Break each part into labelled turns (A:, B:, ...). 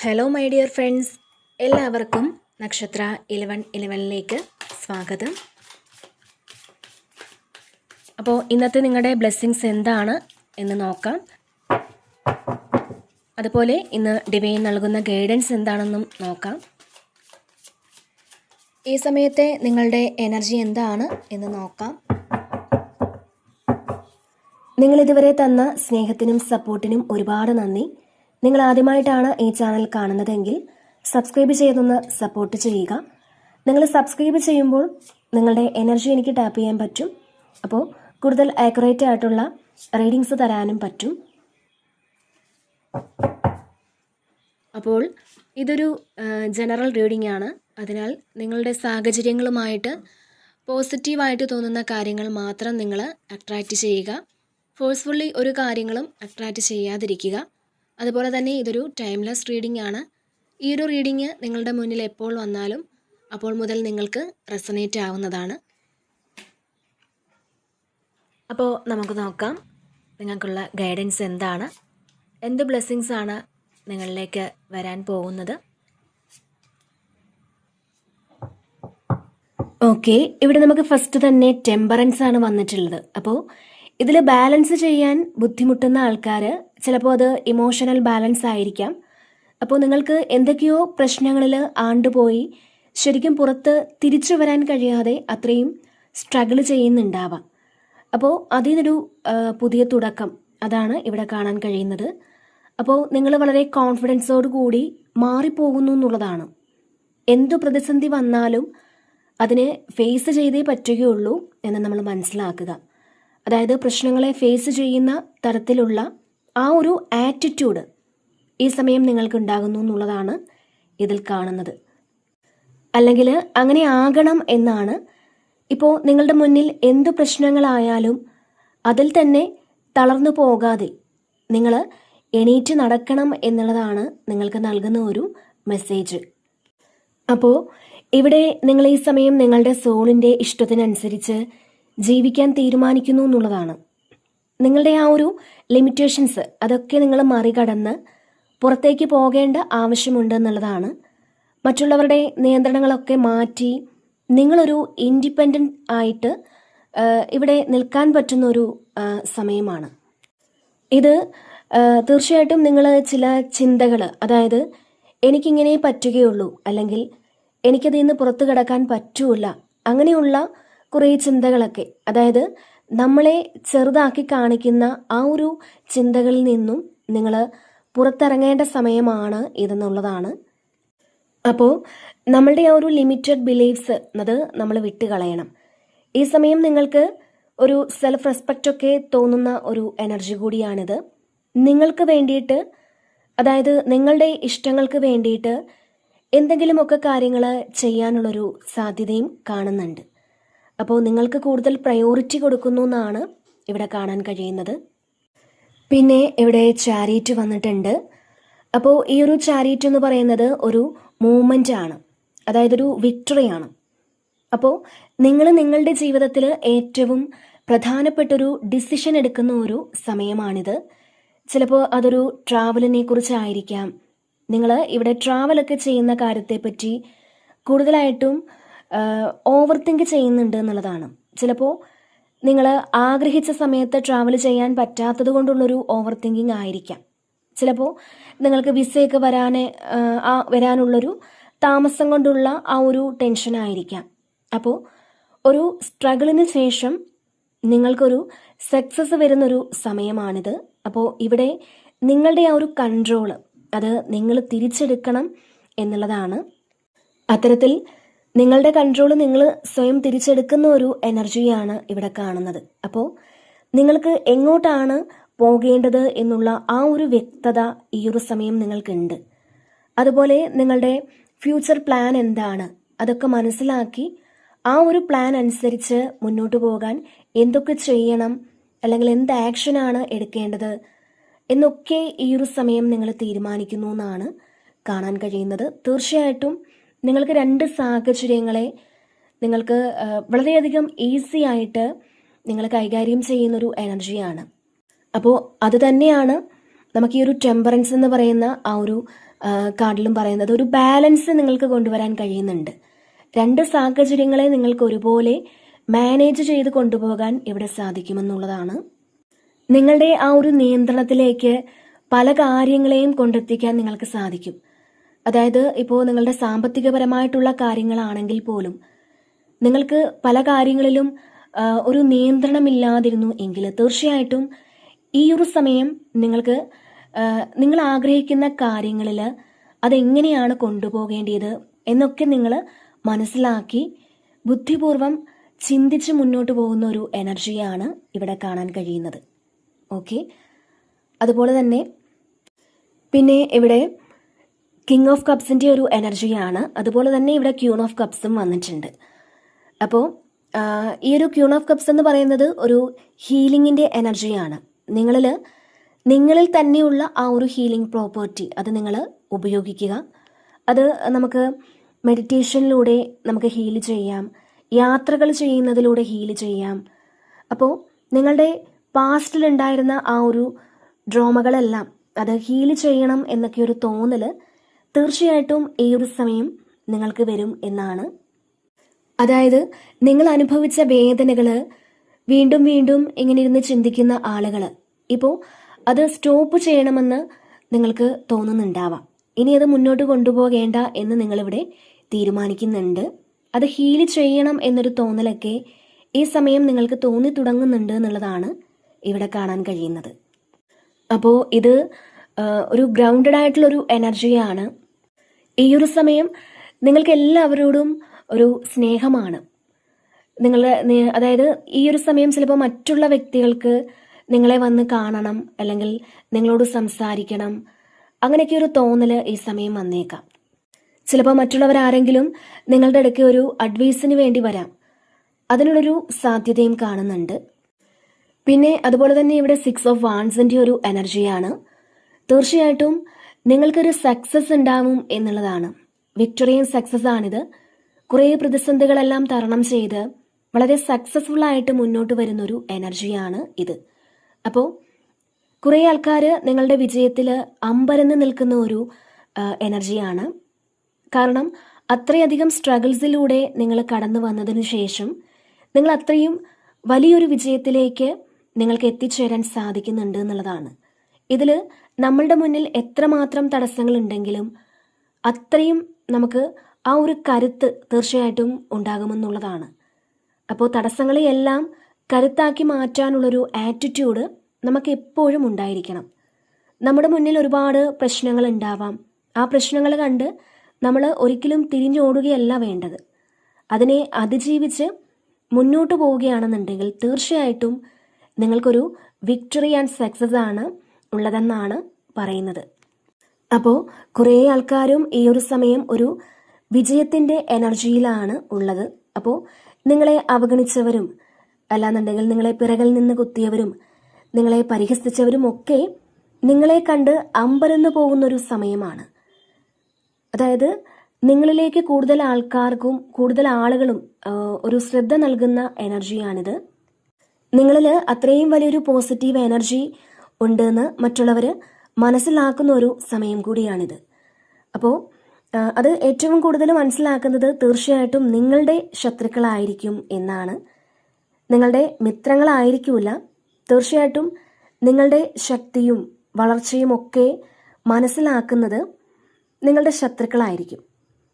A: Hello my dear friends, എല്ലാവർക്കും നക്ഷത്ര 1111ലേക്ക് സ്വാഗതം. അപ്പോൾ ഇന്നത്തെ നിങ്ങളുടെ ബ്ലെസ്സിങ്സ് എന്താണ് എന്ന് നോക്കാം. അതുപോലെ ഇന്ന് ഡിവൈൻ നൽകുന്ന ഗൈഡൻസ് എന്താണെന്നും നോക്കാം. ഈ സമയത്തെ നിങ്ങളുടെ എനർജി എന്താണ് എന്ന് നോക്കാം. നിങ്ങളിതുവരെ തന്ന സ്നേഹത്തിനും സപ്പോർട്ടിനും ഒരുപാട് നന്ദി. നിങ്ങൾ ആദ്യമായിട്ടാണ് ഈ ചാനൽ കാണുന്നതെങ്കിൽ സബ്സ്ക്രൈബ് ചെയ്തൊന്ന് സപ്പോർട്ട് ചെയ്യുക. നിങ്ങൾ സബ്സ്ക്രൈബ് ചെയ്യുമ്പോൾ നിങ്ങളുടെ എനർജി എനിക്ക് ടാപ്പ് ചെയ്യാൻ പറ്റും. അപ്പോൾ കൂടുതൽ ആക്യുറേറ്റ് ആയിട്ടുള്ള റീഡിങ്സ് തരാനും പറ്റും. അപ്പോൾ ഇതൊരു ജനറൽ റീഡിംഗ് ആണ്. അതിനാൽ നിങ്ങളുടെ സാഹചര്യങ്ങളുമായിട്ട് പോസിറ്റീവായിട്ട് തോന്നുന്ന കാര്യങ്ങൾ മാത്രം നിങ്ങൾ അട്രാക്റ്റ് ചെയ്യുക. ഫോഴ്സ്ഫുള്ളി ഒരു കാര്യങ്ങളും അട്രാക്റ്റ് ചെയ്യാതിരിക്കുക. അതുപോലെ തന്നെ ഇതൊരു ടൈംലെസ് റീഡിംഗ് ആണ്. ഈ ഒരു റീഡിംഗ് നിങ്ങളുടെ മുന്നിൽ എപ്പോൾ വന്നാലും അപ്പോൾ മുതൽ നിങ്ങൾക്ക് റെസനേറ്റ് ആവുന്നതാണ്. അപ്പോൾ നമുക്ക് നോക്കാം നിങ്ങൾക്കുള്ള ഗൈഡൻസ് എന്താണ്, എന്ത് ബ്ലെസ്സിങ്സ് ആണ് നിങ്ങളിലേക്ക് വരാൻ പോകുന്നത്. ഓക്കെ, ഇവിടെ നമുക്ക് ഫസ്റ്റ് തന്നെ ടെമ്പറൻസ് ആണ് വന്നിട്ടുള്ളത്. അപ്പോൾ ഇതിൽ ബാലൻസ് ചെയ്യാൻ ബുദ്ധിമുട്ടുന്ന ആൾക്കാർ ചിലപ്പോൾ അത് ഇമോഷണൽ ബാലൻസ് ആയിരിക്കാം. അപ്പോൾ നിങ്ങൾക്ക് എന്തൊക്കെയോ പ്രശ്നങ്ങളിൽ ആണ്ടുപോയി ശരിക്കും പുറത്ത് തിരിച്ചു വരാൻ കഴിയാതെ അത്രയും സ്ട്രഗിൾ ചെയ്യുന്നുണ്ടാവാം. അപ്പോൾ അതിനൊരു പുതിയ തുടക്കം അതാണ് ഇവിടെ കാണാൻ കഴിയുന്നത്. അപ്പോൾ നിങ്ങൾ വളരെ കോൺഫിഡൻസോട് കൂടി മാറിപ്പോകുന്നു എന്നുള്ളതാണ്. എന്തു പ്രതിസന്ധി വന്നാലും അതിനെ ഫേസ് ചെയ്തേ പറ്റുകയുള്ളൂ എന്ന് നമ്മൾ മനസ്സിലാക്കുക. അതായത് പ്രശ്നങ്ങളെ ഫേസ് ചെയ്യുന്ന തരത്തിലുള്ള ആ ഒരു ആറ്റിറ്റ്യൂഡ് ഈ സമയം നിങ്ങൾക്ക് ഉണ്ടാകുന്നു എന്നുള്ളതാണ് ഇതിൽ കാണുന്നത്. അല്ലെങ്കിൽ അങ്ങനെ ആകണം എന്നാണ്. ഇപ്പോൾ നിങ്ങളുടെ മുന്നിൽ എന്ത് പ്രശ്നങ്ങളായാലും അതിൽ തന്നെ തളർന്നു പോകാതെ നിങ്ങൾ എണീറ്റ് നടക്കണം എന്നുള്ളതാണ് നിങ്ങൾക്ക് നൽകുന്ന ഒരു മെസ്സേജ്. അപ്പോൾ ഇവിടെ നിങ്ങൾ ഈ സമയം നിങ്ങളുടെ സോളിൻ്റെ ഇഷ്ടത്തിനനുസരിച്ച് ജീവിക്കാൻ തീരുമാനിക്കുന്നു എന്നുള്ളതാണ്. നിങ്ങളുടെ ആ ഒരു ലിമിറ്റേഷൻസ് അതൊക്കെ നിങ്ങൾ മറികടന്ന് പുറത്തേക്ക് പോകേണ്ട ആവശ്യമുണ്ട് എന്നുള്ളതാണ്. മറ്റുള്ളവരുടെ നിയന്ത്രണങ്ങളൊക്കെ മാറ്റി നിങ്ങളൊരു ഇൻഡിപെൻഡൻ്റ് ആയിട്ട് ഇവിടെ നിൽക്കാൻ പറ്റുന്ന ഒരു സമയമാണ് ഇത്. തീർച്ചയായിട്ടും നിങ്ങൾ ചില ചിന്തകൾ, അതായത് എനിക്കിങ്ങനെ പറ്റുകയുള്ളൂ, അല്ലെങ്കിൽ എനിക്കതിൽ നിന്ന് പുറത്തു കിടക്കാൻ പറ്റൂല, അങ്ങനെയുള്ള കുറേ ചിന്തകളൊക്കെ, അതായത് നമ്മളെ ചെറുതാക്കി കാണിക്കുന്ന ആ ഒരു ചിന്തകളിൽ നിന്നും നിങ്ങൾ പുറത്തിറങ്ങേണ്ട സമയമാണ് ഇതെന്നുള്ളതാണ്. അപ്പോൾ നമ്മളുടെ ആ ഒരു ലിമിറ്റഡ് ബിലീഫ്സ് അത് നമ്മൾ വിട്ടുകളയണം. ഈ സമയം നിങ്ങൾക്ക് ഒരു സെൽഫ് റെസ്പെക്റ്റ് ഒക്കെ തോന്നുന്ന ഒരു എനർജി കൂടിയാണിത്. നിങ്ങൾക്ക് വേണ്ടിയിട്ട്, അതായത് നിങ്ങളുടെ ഇഷ്ടങ്ങൾക്ക് വേണ്ടിയിട്ട് എന്തെങ്കിലുമൊക്കെ കാര്യങ്ങൾ ചെയ്യാനുള്ളൊരു സാധ്യതയും കാണുന്നുണ്ട്. അപ്പോൾ നിങ്ങൾക്ക് കൂടുതൽ പ്രയോറിറ്റി കൊടുക്കുന്നു എന്നാണ് ഇവിടെ കാണാൻ കഴിയുന്നത്. പിന്നെ ഇവിടെ ചാരിറ്റ് വന്നിട്ടുണ്ട്. അപ്പോൾ ഈ ഒരു ചാരിറ്റ് എന്ന് പറയുന്നത് ഒരു മൂവ്മെൻ്റ് ആണ്, അതായത് ഒരു വിക്ടറിയാണ്. അപ്പോൾ നിങ്ങൾ നിങ്ങളുടെ ജീവിതത്തിൽ ഏറ്റവും പ്രധാനപ്പെട്ടൊരു ഡിസിഷൻ എടുക്കുന്ന ഒരു സമയമാണിത്. ചിലപ്പോൾ അതൊരു ട്രാവലിനെ കുറിച്ചായിരിക്കാം. നിങ്ങൾ ഇവിടെ ട്രാവലൊക്കെ ചെയ്യുന്ന കാര്യത്തെപ്പറ്റി കൂടുതലായിട്ടും ഓവർ തിങ്ക് ചെയ്യുന്നുണ്ട് എന്നുള്ളതാണ്. ചിലപ്പോൾ നിങ്ങൾ ആഗ്രഹിച്ച സമയത്ത് ട്രാവൽ ചെയ്യാൻ പറ്റാത്തത് കൊണ്ടുള്ളൊരു ഓവർ തിങ്കിങ് ആയിരിക്കാം. ചിലപ്പോൾ നിങ്ങൾക്ക് വിസയൊക്കെ വരാനുള്ളൊരു താമസം കൊണ്ടുള്ള ആ ഒരു ടെൻഷനായിരിക്കാം. അപ്പോൾ ഒരു സ്ട്രഗിളിന് ശേഷം നിങ്ങൾക്കൊരു സക്സസ് വരുന്നൊരു സമയമാണിത്. അപ്പോൾ ഇവിടെ നിങ്ങളുടെ ആ ഒരു കൺട്രോൾ അത് നിങ്ങൾ തിരിച്ചെടുക്കണം എന്നുള്ളതാണ്. അത്തരത്തിൽ നിങ്ങളുടെ കൺട്രോൾ നിങ്ങൾ സ്വയം തിരിച്ചെടുക്കുന്ന ഒരു എനർജിയാണ് ഇവിടെ കാണുന്നത്. അപ്പോൾ നിങ്ങൾക്ക് എങ്ങോട്ടാണ് പോകേണ്ടത് എന്നുള്ള ആ ഒരു വ്യക്തത ഈ ഒരു സമയം നിങ്ങൾക്കുണ്ട്. അതുപോലെ നിങ്ങളുടെ ഫ്യൂച്ചർ പ്ലാൻ എന്താണ് അതൊക്കെ മനസ്സിലാക്കി ആ ഒരു പ്ലാൻ അനുസരിച്ച് മുന്നോട്ട് പോകാൻ എന്തൊക്കെ ചെയ്യണം, അല്ലെങ്കിൽ എന്ത് ആക്ഷനാണ് എടുക്കേണ്ടത് എന്നൊക്കെ ഈ ഒരു സമയം നിങ്ങൾ തീരുമാനിക്കുന്നു എന്നാണ് കാണാൻ കഴിയുന്നത്. തീർച്ചയായിട്ടും നിങ്ങൾക്ക് രണ്ട് സാഹചര്യങ്ങളെ നിങ്ങൾക്ക് വളരെയധികം ഈസി ആയിട്ട് നിങ്ങൾ കൈകാര്യം ചെയ്യുന്നൊരു എനർജിയാണ്. അപ്പോൾ അത് തന്നെയാണ് നമുക്ക് ഈ ഒരു ടെമ്പറൻസ് എന്ന് പറയുന്ന ആ ഒരു കാർഡിലും പറയുന്നത് ഒരു ബാലൻസ് നിങ്ങൾക്ക് കൊണ്ടുവരാൻ കഴിയുന്നുണ്ട്. രണ്ട് സാഹചര്യങ്ങളെ നിങ്ങൾക്ക് ഒരുപോലെ മാനേജ് ചെയ്ത് കൊണ്ടുപോകാൻ ഇവിടെ സാധിക്കുമെന്നുള്ളതാണ്. നിങ്ങളുടെ ആ ഒരു നിയന്ത്രണത്തിലേക്ക് പല കാര്യങ്ങളെയും കൊണ്ടെത്തിക്കാൻ നിങ്ങൾക്ക് സാധിക്കും. അതായത് ഇപ്പോൾ നിങ്ങളുടെ സാമ്പത്തികപരമായിട്ടുള്ള കാര്യങ്ങളാണെങ്കിൽ പോലും നിങ്ങൾക്ക് പല കാര്യങ്ങളിലും ഒരു നിയന്ത്രണമില്ലാതിരുന്നു എങ്കിൽ തീർച്ചയായിട്ടും ഈ ഒരു സമയം നിങ്ങൾക്ക് നിങ്ങൾ ആഗ്രഹിക്കുന്ന കാര്യങ്ങളിൽ അതെങ്ങനെയാണ് കൊണ്ടുപോകേണ്ടത് എന്നൊക്കെ നിങ്ങൾ മനസ്സിലാക്കി ബുദ്ധിപൂർവം ചിന്തിച്ച് മുന്നോട്ട് പോകുന്ന ഒരു എനർജിയാണ് ഇവിടെ കാണാൻ കഴിയുന്നത്. ഓക്കെ, അതുപോലെ തന്നെ പിന്നെ ഇവിടെ കിങ് ഓഫ് കപ്സിൻ്റെ ഒരു എനർജിയാണ്. അതുപോലെ തന്നെ ഇവിടെ ക്യൂൺ ഓഫ് കപ്സും വന്നിട്ടുണ്ട്. അപ്പോൾ ഈ ഒരു ക്യൂൺ ഓഫ് കപ്സ് എന്ന് പറയുന്നത് ഒരു ഹീലിങ്ങിൻ്റെ എനർജിയാണ്. നിങ്ങളിൽ തന്നെയുള്ള ആ ഒരു ഹീലിംഗ് പ്രോപ്പർട്ടി അത് നിങ്ങൾ ഉപയോഗിക്കുക. അത് നമുക്ക് മെഡിറ്റേഷനിലൂടെ നമുക്ക് ഹീൽ ചെയ്യാം, യാത്രകൾ ചെയ്യുന്നതിലൂടെ ഹീൽ ചെയ്യാം. അപ്പോൾ നിങ്ങളുടെ പാസ്റ്റിലുണ്ടായിരുന്ന ആ ഒരു ഡ്രോമകളെല്ലാം അത് ഹീൽ ചെയ്യണം എന്നൊക്കെ ഒരു തോന്നൽ തീർച്ചയായിട്ടും ഈ ഒരു സമയം നിങ്ങൾക്ക് വരും എന്നാണ്. അതായത് നിങ്ങൾ അനുഭവിച്ച വേദനകൾ വീണ്ടും വീണ്ടും ഇങ്ങനെ ഇരുന്ന് ചിന്തിക്കുന്ന ആളുകൾ ഇപ്പോൾ അത് സ്റ്റോപ്പ് ചെയ്യണമെന്ന് നിങ്ങൾക്ക് തോന്നുന്നുണ്ടാവാം. ഇനി അത് മുന്നോട്ട് കൊണ്ടുപോകേണ്ട എന്ന് നിങ്ങളിവിടെ തീരുമാനിക്കുന്നുണ്ട്. അത് ഹീൽ ചെയ്യണം എന്നൊരു തോന്നലൊക്കെ ഈ സമയം നിങ്ങൾക്ക് തോന്നി തുടങ്ങുന്നുണ്ട് എന്നുള്ളതാണ് ഇവിടെ കാണാൻ കഴിയുന്നത്. അപ്പോൾ ഇത് ഒരു ഗ്രൗണ്ടഡ് ആയിട്ടുള്ളൊരു എനർജിയാണ്. ഈ ഒരു സമയം നിങ്ങൾക്ക് എല്ലാവരോടും ഒരു സ്നേഹമാണ്. അതായത് ഈ ഒരു സമയം ചിലപ്പോൾ മറ്റുള്ള വ്യക്തികൾക്ക് നിങ്ങളെ വന്ന് കാണണം, അല്ലെങ്കിൽ നിങ്ങളോട് സംസാരിക്കണം, അങ്ങനെയൊക്കെ ഒരു തോന്നൽ ഈ സമയം വന്നേക്കാം. ചിലപ്പോൾ മറ്റുള്ളവരാരെങ്കിലും നിങ്ങളുടെ ഇടയ്ക്ക് ഒരു അഡ്വൈസിന് വേണ്ടി വരാം. അതിനുള്ളൊരു സാധ്യതയും കാണുന്നുണ്ട്. പിന്നെ അതുപോലെ തന്നെ ഇവിടെ 6 ഓഫ് വാൻസിൻ്റെ ഒരു എനർജിയാണ്. തീർച്ചയായിട്ടും നിങ്ങൾക്കൊരു സക്സസ് ഉണ്ടാവും എന്നുള്ളതാണ്. വിക്ടറിയൻ സക്സസ് ആണിത്. കുറേ പ്രതിസന്ധികളെല്ലാം തരണം ചെയ്ത് വളരെ സക്സസ്ഫുൾ ആയിട്ട് മുന്നോട്ട് വരുന്നൊരു എനർജിയാണ് ഇത്. അപ്പോൾ കുറേ ആൾക്കാർ നിങ്ങളുടെ വിജയത്തിൽ അമ്പരന്ന് നിൽക്കുന്ന ഒരു എനർജിയാണ്. കാരണം അത്രയധികം സ്ട്രഗിൾസിലൂടെ നിങ്ങൾ കടന്നു വന്നതിന് ശേഷം നിങ്ങൾ അത്രയും വലിയൊരു വിജയത്തിലേക്ക് നിങ്ങൾക്ക് എത്തിച്ചേരാൻ സാധിക്കുന്നുണ്ട് എന്നുള്ളതാണ്. ഇതിൽ നമ്മളുടെ മുന്നിൽ എത്രമാത്രം തടസ്സങ്ങളുണ്ടെങ്കിലും അത്രയും നമുക്ക് ആ ഒരു കരുത്ത് തീർച്ചയായിട്ടും ഉണ്ടാകുമെന്നുള്ളതാണ്. അപ്പോൾ തടസ്സങ്ങളെയെല്ലാം കരുത്താക്കി മാറ്റാനുള്ളൊരു ആറ്റിറ്റ്യൂഡ് നമുക്ക് എപ്പോഴും ഉണ്ടായിരിക്കണം. നമ്മുടെ മുന്നിൽ ഒരുപാട് പ്രശ്നങ്ങൾ ഉണ്ടാവാം. ആ പ്രശ്നങ്ങൾ കണ്ട് നമ്മൾ ഒരിക്കലും തിരിഞ്ഞോടുകയല്ല വേണ്ടത്. അതിനെ അതിജീവിച്ച് മുന്നോട്ട് പോവുകയാണെന്നുണ്ടെങ്കിൽ തീർച്ചയായിട്ടും നിങ്ങൾക്കൊരു വിക്ടറി ആൻഡ് സക്സസ് ആണ് ഉള്ളതെന്നാണ് പറയുന്നത്. അപ്പോൾ കുറേ ആൾക്കാരും ഈ ഒരു സമയം ഒരു വിജയത്തിൻ്റെ എനർജിയിലാണ് ഉള്ളത്. അപ്പോൾ നിങ്ങളെ അവഗണിച്ചവരും അല്ലാന്നുണ്ടെങ്കിൽ നിങ്ങളെ പിറകിൽ നിന്ന് കുത്തിയവരും നിങ്ങളെ പരിഹസിച്ചവരും ഒക്കെ നിങ്ങളെ കണ്ട് അമ്പരന്ന് പോകുന്നൊരു സമയമാണ്. അതായത് നിങ്ങളിലേക്ക് കൂടുതൽ ആൾക്കാർക്കും കൂടുതൽ ആളുകളും ഒരു ശ്രദ്ധ നൽകുന്ന എനർജിയാണിത്. നിങ്ങളിൽ അത്രയും വലിയൊരു പോസിറ്റീവ് എനർജി ഉണ്ടെന്ന് മറ്റുള്ളവർ മനസ്സിലാക്കുന്ന ഒരു സമയം കൂടിയാണിത്. അപ്പോൾ അത് ഏറ്റവും കൂടുതൽ മനസ്സിലാക്കുന്നത് തീർച്ചയായിട്ടും നിങ്ങളുടെ ശത്രുക്കളായിരിക്കും എന്നാണ്. നിങ്ങളുടെ മിത്രങ്ങളായിരിക്കില്ല. തീർച്ചയായിട്ടും നിങ്ങളുടെ ശക്തിയും വളർച്ചയും ഒക്കെ മനസ്സിലാക്കുന്നത് നിങ്ങളുടെ ശത്രുക്കളായിരിക്കും.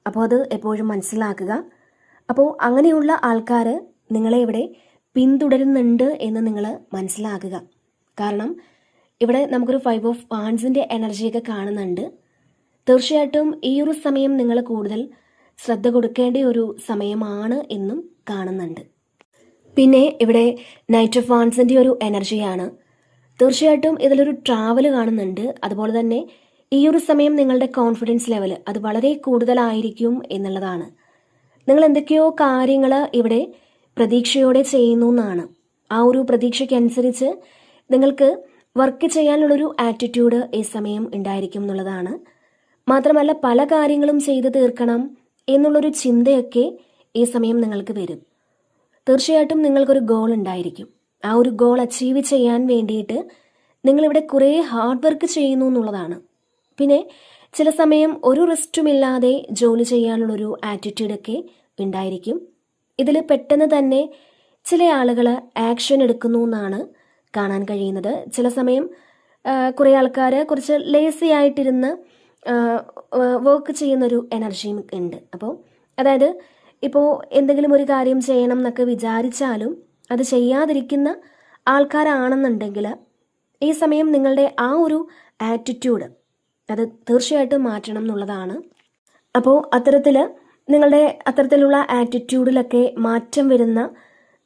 A: അപ്പോൾ അത് എപ്പോഴും മനസ്സിലാക്കുക. അപ്പോൾ അങ്ങനെയുള്ള ആൾക്കാർ നിങ്ങളെ ഇവിടെ പിന്തുടരുന്നുണ്ട് എന്ന് നിങ്ങൾ മനസ്സിലാക്കുക. കാരണം ഇവിടെ നമുക്കൊരു 5 ഓഫ് വാൻസിൻ്റെ എനർജിയൊക്കെ കാണുന്നുണ്ട്. തീർച്ചയായിട്ടും ഈ ഒരു സമയം നിങ്ങൾ കൂടുതൽ ശ്രദ്ധ കൊടുക്കേണ്ട ഒരു സമയമാണ് എന്നും കാണുന്നുണ്ട്. പിന്നെ ഇവിടെ നൈറ്റ് ഓഫ് വാൻസിൻ്റെ ഒരു എനർജിയാണ്. തീർച്ചയായിട്ടും ഇതിലൊരു ട്രാവൽ കാണുന്നുണ്ട്. അതുപോലെ തന്നെ ഈ ഒരു സമയം നിങ്ങളുടെ കോൺഫിഡൻസ് ലെവൽ അത് വളരെ കൂടുതലായിരിക്കും എന്നുള്ളതാണ്. നിങ്ങൾ എന്തൊക്കെയോ കാര്യങ്ങൾ ഇവിടെ പ്രതീക്ഷയോടെ ചെയ്യുന്നു എന്നാണ്. ആ ഒരു പ്രതീക്ഷയ്ക്കനുസരിച്ച് നിങ്ങൾക്ക് വർക്ക് ചെയ്യാനുള്ളൊരു ആറ്റിറ്റ്യൂഡ് ഈ സമയം ഉണ്ടായിരിക്കും എന്നുള്ളതാണ്. മാത്രമല്ല പല കാര്യങ്ങളും ചെയ്തു തീർക്കണം എന്നുള്ളൊരു ചിന്തയൊക്കെ ഈ സമയം നിങ്ങൾക്ക് വരും. തീർച്ചയായിട്ടും നിങ്ങൾക്കൊരു ഗോൾ ഉണ്ടായിരിക്കും. ആ ഒരു ഗോൾ അച്ചീവ് ചെയ്യാൻ വേണ്ടിയിട്ട് നിങ്ങളിവിടെ കുറേ ഹാർഡ് വർക്ക് ചെയ്യുന്നു എന്നുള്ളതാണ്. പിന്നെ ചില സമയം ഒരു റെസ്റ്റുമില്ലാതെ ജോലി ചെയ്യാനുള്ളൊരു ആറ്റിറ്റ്യൂഡൊക്കെ ഉണ്ടായിരിക്കും. ഇതിൽ പെട്ടെന്ന് തന്നെ ചില ആളുകൾ ആക്ഷൻ എടുക്കുന്നു എന്നാണ് കാണാൻ കഴിയുന്നത്. ചില സമയം കുറേ ആൾക്കാർ കുറച്ച് ലേസി ആയിട്ടിരുന്ന് വർക്ക് ചെയ്യുന്നൊരു എനർജിയും ഉണ്ട്. അപ്പോൾ അതായത് ഇപ്പോൾ എന്തെങ്കിലും ഒരു കാര്യം ചെയ്യണം എന്നൊക്കെ വിചാരിച്ചാലും അത് ചെയ്യാതിരിക്കുന്ന ആൾക്കാരാണെന്നുണ്ടെങ്കിൽ ഈ സമയം നിങ്ങളുടെ ആ ഒരു ആറ്റിറ്റ്യൂഡ് അത് തീർച്ചയായിട്ടും മാറ്റണം എന്നുള്ളതാണ്. അപ്പോൾ അത്തരത്തിലുള്ള ആറ്റിറ്റ്യൂഡിലൊക്കെ മാറ്റം വരുന്ന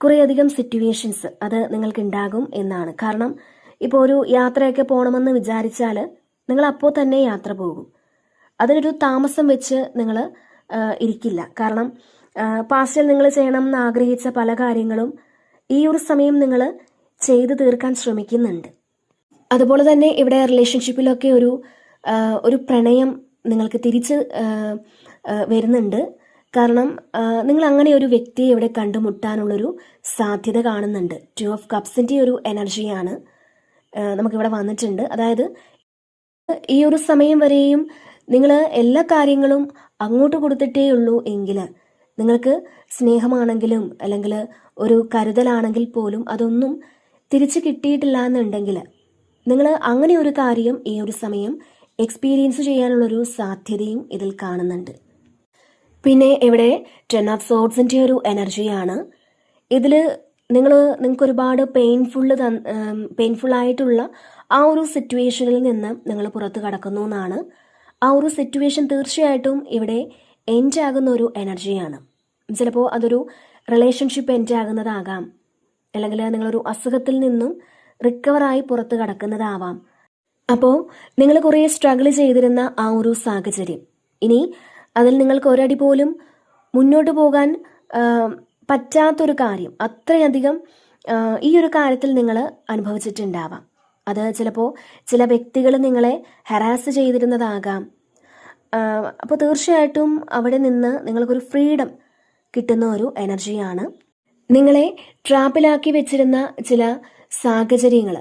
A: കുറേയധികം സിറ്റുവേഷൻസ് അത് നിങ്ങൾക്ക് ഉണ്ടാകും എന്നാണ്. കാരണം ഇപ്പോൾ ഒരു യാത്രയൊക്കെ പോകണമെന്ന് വിചാരിച്ചാൽ നിങ്ങൾ അപ്പോൾ തന്നെ യാത്ര പോകും. അതിനൊരു താമസം വെച്ച് നിങ്ങൾ ഇരിക്കില്ല. കാരണം പാസ്റ്റിൽ നിങ്ങൾ ചെയ്യണം എന്ന് ആഗ്രഹിച്ച പല കാര്യങ്ങളും ഈ ഒരു സമയം നിങ്ങൾ ചെയ്തു തീർക്കാൻ ശ്രമിക്കുന്നുണ്ട്. അതുപോലെ തന്നെ ഇവിടെ റിലേഷൻഷിപ്പിലൊക്കെ ഒരു പ്രണയം നിങ്ങൾക്ക് തിരിച്ച് വരുന്നുണ്ട്. കാരണം നിങ്ങൾ അങ്ങനെ ഒരു വ്യക്തിയെ ഇവിടെ കണ്ടുമുട്ടാനുള്ളൊരു സാധ്യത കാണുന്നുണ്ട്. 2 ഓഫ് കപ്സിൻ്റെ ഒരു എനർജിയാണ് നമുക്കിവിടെ വന്നിട്ടുണ്ട്. അതായത് ഈ ഒരു സമയം വരെയും നിങ്ങൾ എല്ലാ കാര്യങ്ങളും അങ്ങോട്ട് കൊടുത്തിട്ടേ ഉള്ളൂ എങ്കിൽ നിങ്ങൾക്ക് സ്നേഹമാണെങ്കിലും അല്ലെങ്കിൽ ഒരു കരുതലാണെങ്കിൽ പോലും അതൊന്നും തിരിച്ചു കിട്ടിയിട്ടില്ല എന്നുണ്ടെങ്കിൽ നിങ്ങൾ അങ്ങനെ ഒരു കാര്യം ഈ ഒരു സമയം എക്സ്പീരിയൻസ് ചെയ്യാനുള്ളൊരു സാധ്യതയും ഇതിൽ കാണുന്നുണ്ട്. പിന്നെ ഇവിടെ 10 ഓഫ് സോർഡ്സിൻ്റെ ഒരു എനർജിയാണ്. ഇതിൽ നിങ്ങൾക്ക് ഒരുപാട് പെയിൻഫുള്ളായിട്ടുള്ള ആ ഒരു സിറ്റുവേഷനിൽ നിന്ന് നിങ്ങൾ പുറത്ത് കടക്കുന്നു എന്നാണ്. ആ ഒരു സിറ്റുവേഷൻ തീർച്ചയായിട്ടും ഇവിടെ എൻഡ് ആകുന്ന ഒരു എനർജിയാണ്. ചിലപ്പോൾ അതൊരു റിലേഷൻഷിപ്പ് എൻഡ് ആകുന്നതാകാം, അല്ലെങ്കിൽ നിങ്ങളൊരു അസുഖത്തിൽ നിന്നും റിക്കവറായി പുറത്ത് കടക്കുന്നതാവാം. അപ്പോൾ നിങ്ങൾ കുറേ സ്ട്രഗിൾ ചെയ്തിരുന്ന ആ ഒരു സാഹചര്യം ഇനി അതിൽ നിങ്ങൾക്ക് ഒരടി പോലും മുന്നോട്ട് പോകാൻ പറ്റാത്തൊരു കാര്യം അത്രയധികം ഈ ഒരു കാര്യത്തിൽ നിങ്ങൾ അനുഭവിച്ചിട്ടുണ്ടാവാം. അത് ചിലപ്പോൾ ചില വ്യക്തികൾ നിങ്ങളെ ഹരാസ് ചെയ്തിരുന്നതാകാം. അപ്പോൾ തീർച്ചയായിട്ടും അവിടെ നിന്ന് നിങ്ങൾക്കൊരു ഫ്രീഡം കിട്ടുന്ന ഒരു എനർജിയാണ്. നിങ്ങളെ ട്രാപ്പിലാക്കി വെച്ചിരുന്ന ചില സാഹചര്യങ്ങൾ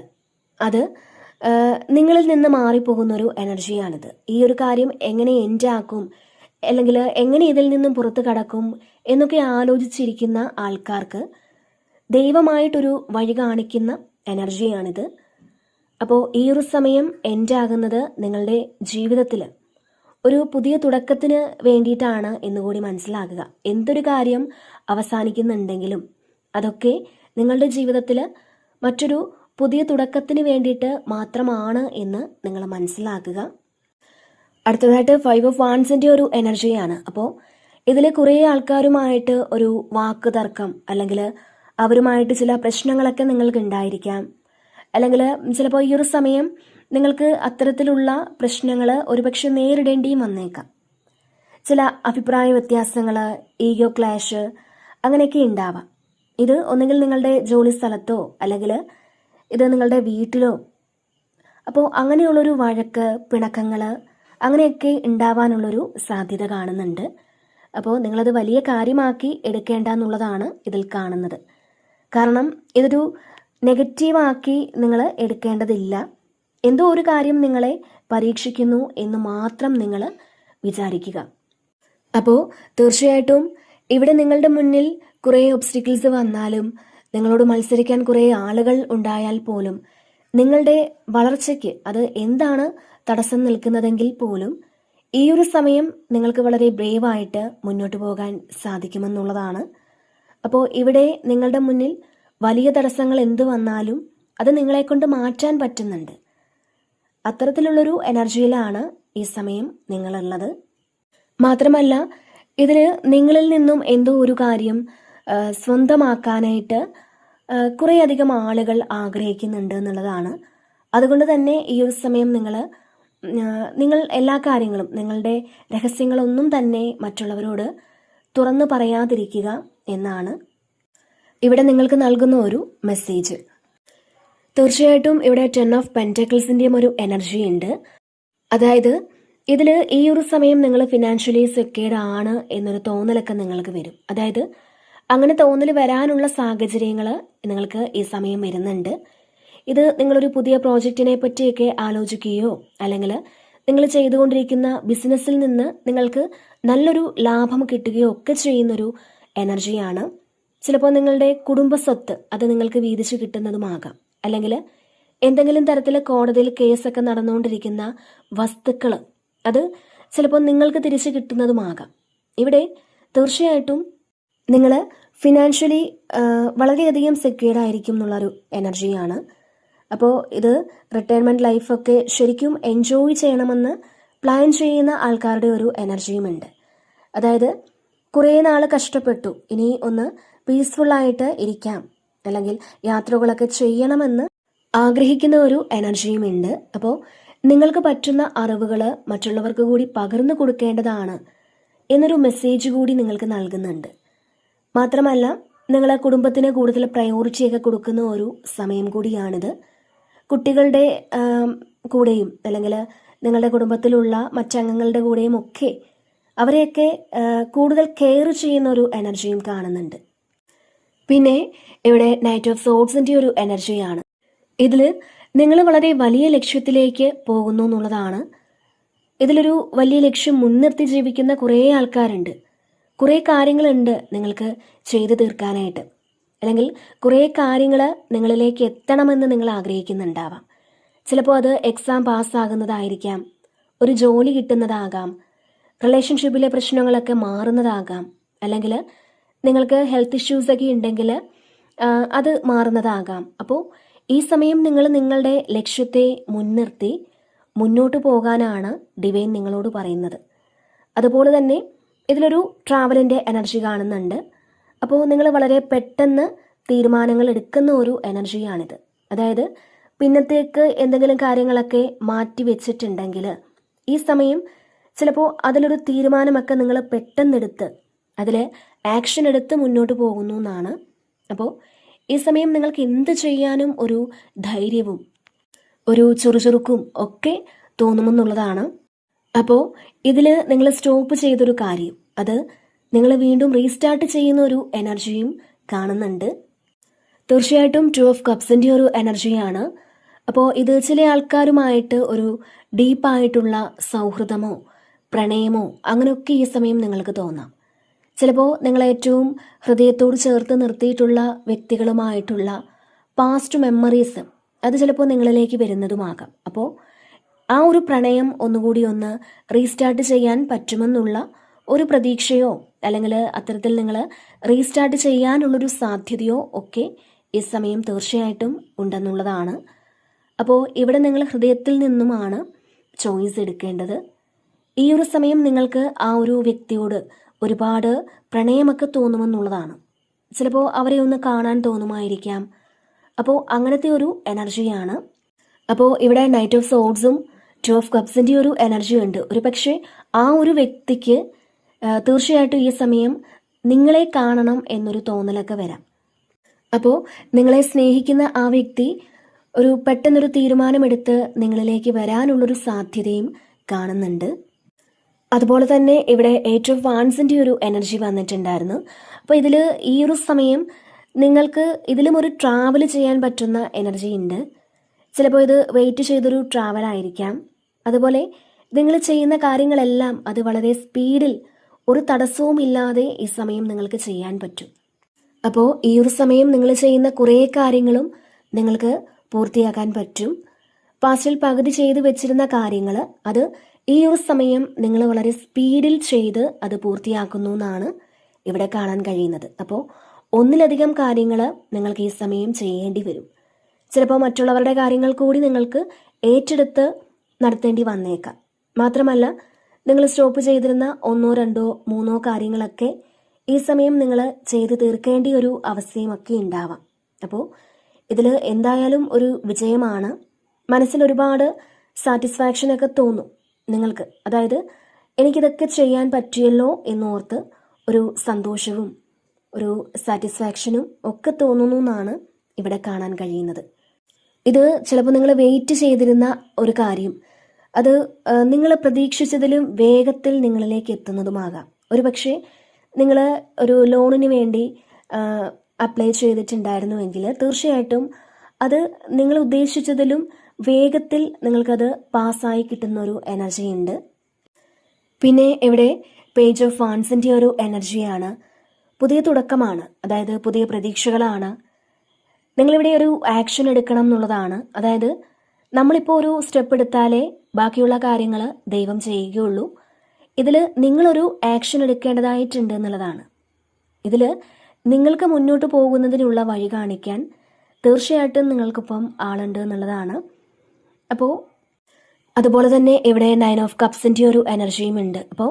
A: അത് നിങ്ങളിൽ നിന്ന് മാറിപ്പോകുന്നൊരു എനർജിയാണിത്. ഈ ഒരു കാര്യം എങ്ങനെ എൻഡ് ആക്കും, അല്ലെങ്കിൽ എങ്ങനെ ഇതിൽ നിന്നും പുറത്ത് കടക്കും എന്നൊക്കെ ആലോചിച്ചിരിക്കുന്ന ആൾക്കാർക്ക് ദൈവമായിട്ടൊരു വഴി കാണിക്കുന്ന എനർജിയാണിത്. അപ്പോൾ ഈ ഒരു സമയം എൻഡ് ആകുന്നത് നിങ്ങളുടെ ജീവിതത്തിൽ ഒരു പുതിയ തുടക്കത്തിന് വേണ്ടിയിട്ടാണ് എന്നുകൂടി മനസ്സിലാക്കുക. എന്തൊരു കാര്യം അവസാനിക്കുന്നുണ്ടെങ്കിലും അതൊക്കെ നിങ്ങളുടെ ജീവിതത്തിൽ മറ്റൊരു പുതിയ തുടക്കത്തിന് വേണ്ടിയിട്ട് മാത്രമാണ് എന്ന് നിങ്ങൾ മനസ്സിലാക്കുക. അടുത്തതായിട്ട് 5 ഓഫ് വാൻസിൻ്റെ ഒരു എനർജിയാണ്. അപ്പോൾ ഇതിൽ കുറേ ആൾക്കാരുമായിട്ട് ഒരു വാക്ക് തർക്കം, അല്ലെങ്കിൽ അവരുമായിട്ട് ചില പ്രശ്നങ്ങളൊക്കെ നിങ്ങൾക്ക് ഉണ്ടായിരിക്കാം. അല്ലെങ്കിൽ ചിലപ്പോൾ ഈ ഒരു സമയം നിങ്ങൾക്ക് അത്തരത്തിലുള്ള പ്രശ്നങ്ങൾ ഒരുപക്ഷെ നേരിടേണ്ടിയും വന്നേക്കാം. ചില അഭിപ്രായ വ്യത്യാസങ്ങൾ, ഈഗോ ക്ലാഷ് അങ്ങനെയൊക്കെ ഉണ്ടാവാം. ഇത് ഒന്നുകിൽ നിങ്ങളുടെ ജോലി സ്ഥലത്തോ അല്ലെങ്കിൽ ഇത് നിങ്ങളുടെ വീട്ടിലോ. അപ്പോൾ അങ്ങനെയുള്ളൊരു വഴക്ക്, പിണക്കങ്ങൾ അങ്ങനെയൊക്കെ ഉണ്ടാവാനുള്ളൊരു സാധ്യത കാണുന്നുണ്ട്. അപ്പോൾ നിങ്ങളത് വലിയ കാര്യമാക്കി എടുക്കേണ്ട എന്നുള്ളതാണ് ഇതിൽ കാണുന്നത്. കാരണം ഇതൊരു നെഗറ്റീവാക്കി നിങ്ങൾ എടുക്കേണ്ടതില്ല. എന്തോ ഒരു കാര്യം നിങ്ങളെ പരീക്ഷിക്കുന്നു എന്ന് മാത്രം നിങ്ങൾ വിചാരിക്കുക. അപ്പോൾ തീർച്ചയായിട്ടും ഇവിടെ നിങ്ങളുടെ മുന്നിൽ കുറേ ഒബ്സ്റ്റിക്കിൾസ് വന്നാലും, നിങ്ങളോട് മത്സരിക്കാൻ കുറേ ആളുകൾ ഉണ്ടായാൽ പോലും, നിങ്ങളുടെ വളർച്ചയ്ക്ക് അത് എന്താണ് തടസ്സം നിൽക്കുന്നതെങ്കിൽ പോലും ഈ ഒരു സമയം നിങ്ങൾക്ക് വളരെ ബ്രേവായിട്ട് മുന്നോട്ട് പോകാൻ സാധിക്കുമെന്നുള്ളതാണ്. അപ്പോൾ ഇവിടെ നിങ്ങളുടെ മുന്നിൽ വലിയ തടസ്സങ്ങൾ എന്ത് വന്നാലും അത് നിങ്ങളെക്കൊണ്ട് മാറ്റാൻ പറ്റുന്നുണ്ട്. അത്തരത്തിലുള്ളൊരു എനർജിയിലാണ് ഈ സമയം നിങ്ങളുള്ളത്. മാത്രമല്ല ഇതിൽ നിങ്ങളിൽ നിന്നും എന്തോ ഒരു കാര്യം സ്വന്തമാക്കാനായിട്ട് കുറേയധികം ആളുകൾ ആഗ്രഹിക്കുന്നുണ്ട് എന്നുള്ളതാണ്. അതുകൊണ്ട് തന്നെ ഈ ഒരു സമയം നിങ്ങൾ എല്ലാ കാര്യങ്ങളും, നിങ്ങളുടെ രഹസ്യങ്ങളൊന്നും തന്നെ മറ്റുള്ളവരോട് തുറന്നു പറയാതിരിക്കുക എന്നാണ് ഇവിടെ നിങ്ങൾക്ക് നൽകുന്ന ഒരു മെസ്സേജ്. തീർച്ചയായിട്ടും ഇവിടെ 10 ഓഫ് പെൻറ്റക്കിൾസിൻ്റെയും ഒരു എനർജി ഉണ്ട്. അതായത് ഇതിൽ ഈ ഒരു സമയം നിങ്ങൾ ഫിനാൻഷ്യലി സെക്യൂർഡ് ആണ് എന്നൊരു തോന്നലൊക്കെ നിങ്ങൾക്ക് വരും. അതായത് അങ്ങനെ തോന്നൽ വരാനുള്ള സാഹചര്യങ്ങൾ നിങ്ങൾക്ക് ഈ സമയം വരുന്നുണ്ട്. ഇത് നിങ്ങളൊരു പുതിയ പ്രോജക്റ്റിനെ പറ്റിയൊക്കെ ആലോചിക്കുകയോ അല്ലെങ്കിൽ നിങ്ങൾ ചെയ്തുകൊണ്ടിരിക്കുന്ന ബിസിനസ്സിൽ നിന്ന് നിങ്ങൾക്ക് നല്ലൊരു ലാഭം കിട്ടുകയോ ഒക്കെ ചെയ്യുന്നൊരു എനർജിയാണ്. ചിലപ്പോൾ നിങ്ങളുടെ കുടുംബസ്വത്ത് അത് നിങ്ങൾക്ക് വീതിച്ചു കിട്ടുന്നതുമാകാം. അല്ലെങ്കിൽ എന്തെങ്കിലും തരത്തിൽ കോടതിയിൽ കേസൊക്കെ നടന്നുകൊണ്ടിരിക്കുന്ന വസ്തുക്കൾ അത് ചിലപ്പോൾ നിങ്ങൾക്ക് തിരിച്ചു കിട്ടുന്നതുമാകാം. ഇവിടെ തീർച്ചയായിട്ടും നിങ്ങൾ ഫിനാൻഷ്യലി വളരെയധികം സെക്യൂർഡ് ആയിരിക്കും എന്നുള്ളൊരു എനർജിയാണ്. അപ്പോൾ ഇത് റിട്ടയർമെൻറ്റ് ലൈഫൊക്കെ ശരിക്കും എൻജോയ് ചെയ്യണമെന്ന് പ്ലാൻ ചെയ്യുന്ന ആൾക്കാരുടെ ഒരു എനർജിയുമുണ്ട്. അതായത് കുറേ നാൾ കഷ്ടപ്പെട്ടു, ഇനി ഒന്ന് പീസ്ഫുള്ളായിട്ട് ഇരിക്കാം, അല്ലെങ്കിൽ യാത്രകളൊക്കെ ചെയ്യണമെന്ന് ആഗ്രഹിക്കുന്ന ഒരു എനർജിയുമുണ്ട്. അപ്പോൾ നിങ്ങൾക്ക് പറ്റുന്ന അറിവുകൾ മറ്റുള്ളവർക്ക് കൂടി പകർന്നു കൊടുക്കേണ്ടതാണ് എന്നൊരു മെസ്സേജ് കൂടി നിങ്ങൾക്ക് നൽകുന്നുണ്ട്. മാത്രമല്ല നിങ്ങളെ കുടുംബത്തിന് കൂടുതൽ പ്രയോറിറ്റിയൊക്കെ കൊടുക്കുന്ന ഒരു സമയം കൂടിയാണിത്. കുട്ടികളുടെ കൂടെയും അല്ലെങ്കിൽ നിങ്ങളുടെ കുടുംബത്തിലുള്ള മറ്റംഗങ്ങളുടെ കൂടെയും ഒക്കെ അവരെയൊക്കെ കൂടുതൽ കെയർ ചെയ്യുന്ന ഒരു എനർജിയും കാണുന്നുണ്ട്. പിന്നെ ഇവിടെ നൈറ്റ് ഓഫ് സോഡ്സിൻ്റെ ഒരു എനർജിയാണ്. ഇതിൽ നിങ്ങൾ വളരെ വലിയ ലക്ഷ്യത്തിലേക്ക് പോകുന്നു എന്നുള്ളതാണ്. ഇതിലൊരു വലിയ ലക്ഷ്യം മുൻനിർത്തി ജീവിക്കുന്ന കുറേ ആൾക്കാരുണ്ട്. കുറേ കാര്യങ്ങളുണ്ട് നിങ്ങൾക്ക് ചെയ്തു തീർക്കാനായിട്ട്, അല്ലെങ്കിൽ കുറേ കാര്യങ്ങൾ നിങ്ങളിലേക്ക് എത്തണമെന്ന് നിങ്ങൾ ആഗ്രഹിക്കുന്നുണ്ടാവാം. ചിലപ്പോൾ അത് എക്സാം പാസ്സാകുന്നതായിരിക്കാം, ഒരു ജോലി കിട്ടുന്നതാകാം, റിലേഷൻഷിപ്പിലെ പ്രശ്നങ്ങളൊക്കെ മാറുന്നതാകാം, അല്ലെങ്കിൽ നിങ്ങൾക്ക് ഹെൽത്ത് ഇഷ്യൂസൊക്കെ ഉണ്ടെങ്കിൽ അത് മാറുന്നതാകാം. അപ്പോൾ ഈ സമയം നിങ്ങൾ നിങ്ങളുടെ ലക്ഷ്യത്തെ മുൻനിർത്തി മുന്നോട്ട് പോകാനാണ് ഡിവൈൻ നിങ്ങളോട് പറയുന്നത്. അതുപോലെ തന്നെ ഇതിലൊരു ട്രാവലിൻ്റെ എനർജി കാണുന്നുണ്ട്. അപ്പോൾ നിങ്ങൾ വളരെ പെട്ടെന്ന് തീരുമാനങ്ങൾ എടുക്കുന്ന ഒരു എനർജിയാണിത്. അതായത് പിന്നത്തേക്ക് എന്തെങ്കിലും കാര്യങ്ങളൊക്കെ മാറ്റി വെച്ചിട്ടുണ്ടെങ്കിൽ ഈ സമയം ചിലപ്പോൾ അതിലൊരു തീരുമാനമൊക്കെ നിങ്ങൾ പെട്ടെന്നെടുത്ത് അതിൽ ആക്ഷൻ എടുത്ത് മുന്നോട്ട് പോകുന്നു എന്നാണ്. അപ്പോൾ ഈ സമയം നിങ്ങൾക്ക് എന്ത് ചെയ്യാനും ഒരു ധൈര്യവും ഒരു ചുറുചുറുക്കും ഒക്കെ തോന്നുമെന്നുള്ളതാണ്. അപ്പോൾ ഇതിൽ നിങ്ങൾ സ്റ്റോപ്പ് ചെയ്തൊരു കാര്യം അത് നിങ്ങൾ വീണ്ടും റീസ്റ്റാർട്ട് ചെയ്യുന്ന ഒരു എനർജിയും കാണുന്നുണ്ട്. തീർച്ചയായിട്ടും 2 ഓഫ് കപ്സിൻ്റെ ഒരു എനർജിയാണ്. അപ്പോൾ ഇത് ചില ആൾക്കാരുമായിട്ട് ഒരു ഡീപ്പായിട്ടുള്ള സൗഹൃദമോ പ്രണയമോ അങ്ങനെയൊക്കെ ഈ സമയം നിങ്ങൾക്ക് തോന്നാം. ചിലപ്പോൾ നിങ്ങൾ ഏറ്റവും ഹൃദയത്തോട് ചേർത്ത് നിർത്തിയിട്ടുള്ള വ്യക്തികളുമായിട്ടുള്ള പാസ്റ്റ് മെമ്മറീസ് അത് ചിലപ്പോൾ നിങ്ങളിലേക്ക് വരുന്നതുമാകാം. അപ്പോൾ ആ ഒരു പ്രണയം ഒന്നുകൂടി ഒന്ന് റീസ്റ്റാർട്ട് ചെയ്യാൻ പറ്റുമെന്നുള്ള ഒരു പ്രതീക്ഷയോ അല്ലെങ്കിൽ അത്തരത്തിൽ നിങ്ങൾ റീസ്റ്റാർട്ട് ചെയ്യാനുള്ളൊരു സാധ്യതയോ ഒക്കെ ഈ സമയം തീർച്ചയായിട്ടും ഉണ്ടെന്നുള്ളതാണ്. അപ്പോൾ ഇവിടെ നിങ്ങൾ ഹൃദയത്തിൽ നിന്നുമാണ് ചോയ്സ് എടുക്കേണ്ടത്. ഈ ഒരു സമയം നിങ്ങൾക്ക് ആ ഒരു വ്യക്തിയോട് ഒരുപാട് പ്രണയമൊക്കെ തോന്നുമെന്നുള്ളതാണ്. ചിലപ്പോൾ അവരെ ഒന്ന് കാണാൻ തോന്നുമായിരിക്കാം. അപ്പോൾ അങ്ങനത്തെ ഒരു എനർജിയാണ്. അപ്പോൾ ഇവിടെ നൈറ്റ് ഓഫ് സോഡ്സും 2 ഓഫ് കപ്സിൻ്റെ ഒരു എനർജി ഉണ്ട്. ഒരു പക്ഷേ ആ ഒരു വ്യക്തിക്ക് തീർച്ചയായിട്ടും ഈ സമയം നിങ്ങളെ കാണണം എന്നൊരു തോന്നലൊക്കെ വരാം. അപ്പോൾ നിങ്ങളെ സ്നേഹിക്കുന്ന ആ വ്യക്തി ഒരു പെട്ടെന്നൊരു തീരുമാനമെടുത്ത് നിങ്ങളിലേക്ക് വരാനുള്ളൊരു സാധ്യതയും കാണുന്നുണ്ട്. അതുപോലെ തന്നെ ഇവിടെ 8 ഓഫ് വാൻസിൻ്റെ ഒരു എനർജി വന്നിട്ടുണ്ടായിരുന്നു. അപ്പോൾ ഇതിൽ ഈ ഒരു സമയം നിങ്ങൾക്ക് ഇതിലും ഒരു ട്രാവൽ ചെയ്യാൻ പറ്റുന്ന എനർജി ഉണ്ട്. ചിലപ്പോൾ ഇത് വെയിറ്റ് ചെയ്തൊരു ട്രാവൽ ആയിരിക്കാം. അതുപോലെ നിങ്ങൾ ചെയ്യുന്ന കാര്യങ്ങളെല്ലാം അത് വളരെ സ്പീഡിൽ ഒരു തടസ്സവും ഇല്ലാതെ ഈ സമയം നിങ്ങൾക്ക് ചെയ്യാൻ പറ്റും. അപ്പോൾ ഈ ഒരു സമയം നിങ്ങൾ ചെയ്യുന്ന കുറേ കാര്യങ്ങളും നിങ്ങൾക്ക് പൂർത്തിയാക്കാൻ പറ്റും. പാസ്റ്റിൽ പകുതി ചെയ്ത് വെച്ചിരുന്ന കാര്യങ്ങൾ അത് ഈ ഒരു സമയം നിങ്ങൾ വളരെ സ്പീഡിൽ ചെയ്ത് അത് പൂർത്തിയാക്കുന്നു എന്നാണ് ഇവിടെ കാണാൻ കഴിയുന്നത്. അപ്പോൾ ഒന്നിലധികം കാര്യങ്ങൾ നിങ്ങൾക്ക് ഈ സമയം ചെയ്യേണ്ടി വരും. ചിലപ്പോൾ മറ്റുള്ളവരുടെ കാര്യങ്ങൾ കൂടി നിങ്ങൾക്ക് ഏറ്റെടുത്ത് നടത്തേണ്ടി വന്നേക്കാം. മാത്രമല്ല നിങ്ങൾ സ്റ്റോപ്പ് ചെയ്തിരുന്ന 1, 2, 3 കാര്യങ്ങളൊക്കെ ഈ സമയം നിങ്ങൾ ചെയ്ത് തീർക്കേണ്ട ഒരു അവസ്ഥയുമൊക്കെ ഉണ്ടാവാം. അപ്പോൾ ഇതിൽ എന്തായാലും ഒരു വിജയമാണ്. മനസ്സിൽ ഒരുപാട് സാറ്റിസ്ഫാക്ഷനൊക്കെ തോന്നും നിങ്ങൾക്ക്. അതായത് എനിക്കിതൊക്കെ ചെയ്യാൻ പറ്റിയല്ലോ എന്നോർത്ത് ഒരു സന്തോഷവും ഒരു സാറ്റിസ്ഫാക്ഷനും ഒക്കെ തോന്നുന്നു എന്നാണ് ഇവിടെ കാണാൻ കഴിയുന്നത്. ഇത് ചിലപ്പോൾ നിങ്ങൾ വെയിറ്റ് ചെയ്തിരുന്ന ഒരു കാര്യം അത് നിങ്ങൾ പ്രതീക്ഷിച്ചതിലും വേഗത്തിൽ നിങ്ങളിലേക്ക് എത്തുന്നതുമാകാം. ഒരു പക്ഷേ നിങ്ങൾ ഒരു ലോണിന് വേണ്ടി അപ്ലൈ ചെയ്തിട്ടുണ്ടായിരുന്നുവെങ്കിൽ തീർച്ചയായിട്ടും അത് നിങ്ങൾ ഉദ്ദേശിച്ചതിലും വേഗത്തിൽ നിങ്ങൾക്കത് പാസ്സായി കിട്ടുന്ന ഒരു എനർജി ഉണ്ട്. പിന്നെ ഇവിടെ പേജ് ഓഫ് വാൻസിൻ്റെ ഒരു എനർജിയാണ്. പുതിയ തുടക്കമാണ്, അതായത് പുതിയ പ്രതീക്ഷകളാണ്. നിങ്ങളിവിടെ ഒരു ആക്ഷൻ എടുക്കണം എന്നുള്ളതാണ്. അതായത് നമ്മളിപ്പോൾ ഒരു സ്റ്റെപ്പ് എടുത്താലേ ബാക്കിയുള്ള കാര്യങ്ങൾ ദൈവം ചെയ്യുകയുള്ളൂ. ഇതിൽ നിങ്ങളൊരു ആക്ഷൻ എടുക്കേണ്ടതായിട്ടുണ്ട് എന്നുള്ളതാണ്. ഇതിൽ നിങ്ങൾക്ക് മുന്നോട്ട് പോകുന്നതിനുള്ള വഴി കാണിക്കാൻ തീർച്ചയായിട്ടും നിങ്ങൾക്കിപ്പം ആളുണ്ട് എന്നുള്ളതാണ്. അപ്പോൾ അതുപോലെ തന്നെ ഇവിടെ 9 ഓഫ് കപ്സിൻ്റെ ഒരു എനർജിയും ഉണ്ട്. അപ്പോൾ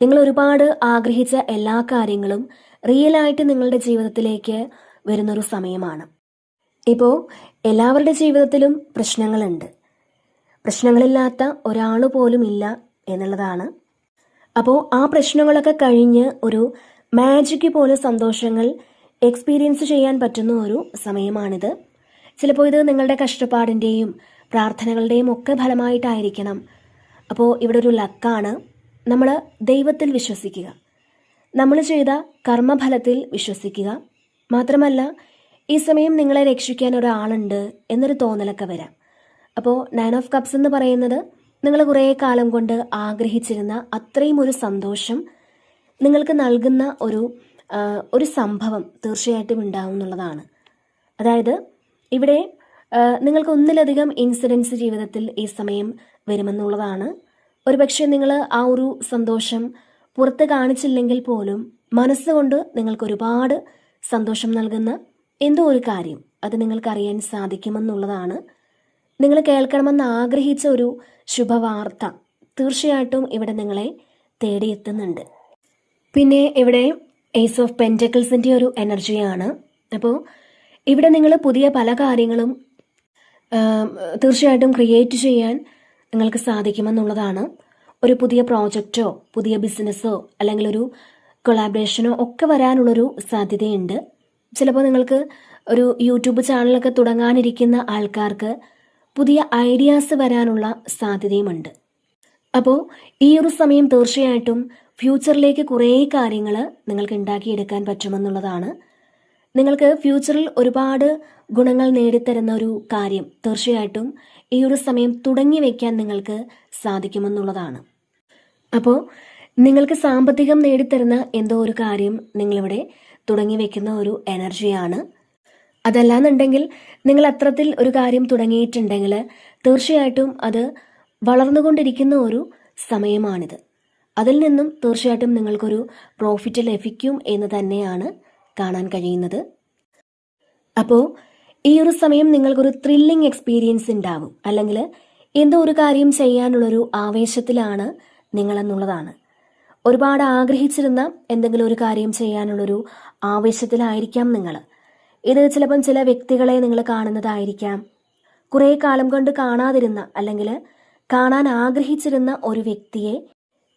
A: നിങ്ങൾ ഒരുപാട് ആഗ്രഹിച്ച എല്ലാ കാര്യങ്ങളും റിയലായിട്ട് നിങ്ങളുടെ ജീവിതത്തിലേക്ക് വരുന്നൊരു സമയമാണ്. ഇപ്പോൾ എല്ലാവരുടെ ജീവിതത്തിലും പ്രശ്നങ്ങളുണ്ട്. പ്രശ്നങ്ങളില്ലാത്ത ഒരാൾ പോലും ഇല്ല എന്നുള്ളതാണ്. അപ്പോൾ ആ പ്രശ്നങ്ങളൊക്കെ കഴിഞ്ഞ് ഒരു മാജിക് പോലെ സന്തോഷങ്ങൾ എക്സ്പീരിയൻസ് ചെയ്യാൻ പറ്റുന്ന ഒരു സമയമാണിത്. ചിലപ്പോൾ ഇത് നിങ്ങളുടെ കഷ്ടപ്പാടിൻ്റെയും പ്രാർത്ഥനകളുടെയും ഒക്കെ ഫലമായിട്ടായിരിക്കണം. അപ്പോൾ ഇവിടെ ഒരു ലക്കാണ്. നമ്മൾ ദൈവത്തിൽ വിശ്വസിക്കുക, നമ്മൾ ചെയ്ത കർമ്മഫലത്തിൽ വിശ്വസിക്കുക. മാത്രമല്ല ഈ സമയം നിങ്ങളെ രക്ഷിക്കാൻ ഒരാളുണ്ട് എന്നൊരു തോന്നലൊക്കെ വരാം. അപ്പോൾ 9 ഓഫ് കപ്സ് എന്ന് പറയുന്നത് നിങ്ങൾ കുറേ കാലം കൊണ്ട് ആഗ്രഹിച്ചിരുന്ന അത്രയും ഒരു സന്തോഷം നിങ്ങൾക്ക് നൽകുന്ന ഒരു സംഭവം തീർച്ചയായിട്ടും ഉണ്ടാവും എന്നുള്ളതാണ്. അതായത് ഇവിടെ നിങ്ങൾക്ക് ഒന്നിലധികം ഇൻസിഡൻസ് ജീവിതത്തിൽ ഈ സമയം വരുമെന്നുള്ളതാണ്. ഒരുപക്ഷെ നിങ്ങൾ ആ ഒരു സന്തോഷം പുറത്ത് കാണിച്ചില്ലെങ്കിൽ പോലും മനസ്സുകൊണ്ട് നിങ്ങൾക്ക് ഒരുപാട് സന്തോഷം നൽകുന്ന എന്തോ ഒരു കാര്യം അത് നിങ്ങൾക്കറിയാൻ സാധിക്കുമെന്നുള്ളതാണ്. നിങ്ങൾ കേൾക്കണമെന്ന് ആഗ്രഹിച്ച ഒരു ശുഭവാർത്ത തീർച്ചയായിട്ടും ഇവിടെ നിങ്ങളെ തേടിയെത്തുന്നുണ്ട്. പിന്നെ ഇവിടെ ഏസ് ഓഫ് പെൻറ്റക്കിൾസിൻ്റെ ഒരു എനർജിയാണ്. അപ്പോൾ ഇവിടെ നിങ്ങൾ പുതിയ പല കാര്യങ്ങളും തീർച്ചയായിട്ടും ക്രിയേറ്റ് ചെയ്യാൻ നിങ്ങൾക്ക് സാധിക്കുമെന്നുള്ളതാണ്. ഒരു പുതിയ പ്രോജക്റ്റോ പുതിയ ബിസിനസ്സോ അല്ലെങ്കിൽ ഒരു കൊളാബറേഷനോ ഒക്കെ വരാനുള്ളൊരു സാധ്യതയുണ്ട്. ചിലപ്പോൾ നിങ്ങൾക്ക് ഒരു യൂട്യൂബ് ചാനലൊക്കെ തുടങ്ങാനിരിക്കുന്ന ആൾക്കാർക്ക് പുതിയ ഐഡിയാസ് വരാനുള്ള സാധ്യതയുമുണ്ട്. അപ്പോൾ ഈ ഒരു സമയം തീർച്ചയായിട്ടും ഫ്യൂച്ചറിലേക്ക് കുറേ കാര്യങ്ങൾ നിങ്ങൾക്ക് ഉണ്ടാക്കിയെടുക്കാൻ പറ്റുമെന്നുള്ളതാണ്. നിങ്ങൾക്ക് ഫ്യൂച്ചറിൽ ഒരുപാട് ഗുണങ്ങൾ നേടിത്തരുന്ന ഒരു കാര്യം തീർച്ചയായിട്ടും ഈ ഒരു സമയം തുടങ്ങി വയ്ക്കാൻ നിങ്ങൾക്ക് സാധിക്കുമെന്നുള്ളതാണ്. അപ്പോൾ നിങ്ങൾക്ക് സാമ്പത്തികം നേടിത്തരുന്ന എന്തോ ഒരു കാര്യം നിങ്ങളിവിടെ തുടങ്ങി വയ്ക്കുന്ന ഒരു എനർജിയാണ്. അതല്ലാന്നുണ്ടെങ്കിൽ നിങ്ങൾ അത്തരത്തിൽ ഒരു കാര്യം തുടങ്ങിയിട്ടുണ്ടെങ്കിൽ തീർച്ചയായിട്ടും അത് വളർന്നുകൊണ്ടിരിക്കുന്ന ഒരു സമയമാണിത്. അതിൽ നിന്നും തീർച്ചയായിട്ടും നിങ്ങൾക്കൊരു പ്രോഫിറ്റ് ലഭിക്കും എന്ന് തന്നെയാണ് കാണാൻ കഴിയുന്നത്. അപ്പോൾ ഈ ഒരു സമയം നിങ്ങൾക്കൊരു ത്രില്ലിംഗ് എക്സ്പീരിയൻസ് ഉണ്ടാവും, അല്ലെങ്കിൽ എന്തോ ഒരു കാര്യം ചെയ്യാനുള്ളൊരു ആവേശത്തിലാണ് നിങ്ങളെന്നുള്ളതാണ്. ഒരുപാട് ആഗ്രഹിച്ചിരുന്ന എന്തെങ്കിലും ഒരു കാര്യം ചെയ്യാനുള്ളൊരു ആവേശത്തിലായിരിക്കാം നിങ്ങൾ. ഇത് ചിലപ്പം ചില വ്യക്തികളെ നിങ്ങൾ കാണുന്നതായിരിക്കാം. കുറേ കാലം കൊണ്ട് കാണാതിരുന്ന അല്ലെങ്കിൽ കാണാൻ ആഗ്രഹിച്ചിരുന്ന ഒരു വ്യക്തിയെ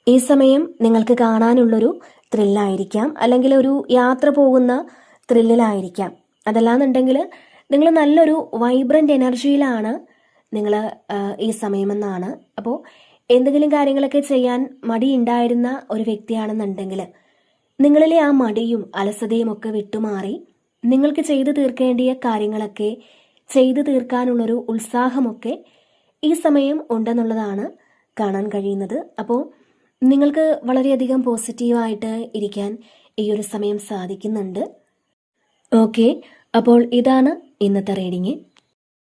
A: ഈ സമയം നിങ്ങൾക്ക് കാണാനുള്ളൊരു ത്രില്ലായിരിക്കാം, അല്ലെങ്കിൽ ഒരു യാത്ര പോകുന്ന ത്രില്ലിലായിരിക്കാം. അതല്ലാന്നുണ്ടെങ്കിൽ നിങ്ങൾ നല്ലൊരു വൈബ്രൻ്റ് എനർജിയിലാണ് നിങ്ങൾ ഈ സമയമെന്നാണ്. അപ്പോൾ എന്തെങ്കിലും കാര്യങ്ങളൊക്കെ ചെയ്യാൻ മടിയുണ്ടായിരുന്ന ഒരു വ്യക്തിയാണെന്നുണ്ടെങ്കിൽ നിങ്ങളിലെ ആ മടിയും അലസതയും ഒക്കെ വിട്ടുമാറി നിങ്ങൾക്ക് ചെയ്തു തീർക്കേണ്ടിയ കാര്യങ്ങളൊക്കെ ചെയ്തു തീർക്കാനുള്ളൊരു ഉത്സാഹമൊക്കെ ഈ സമയം ഉണ്ടെന്നുള്ളതാണ് കാണാൻ കഴിയുന്നത്. അപ്പോൾ നിങ്ങൾക്ക് വളരെയധികം പോസിറ്റീവായിട്ട് ഇരിക്കാൻ ഈ ഒരു സമയം സാധിക്കുന്നുണ്ട്. ഓക്കെ, അപ്പോൾ ഇതാണ് ഇന്നത്തെ റീഡിങ്.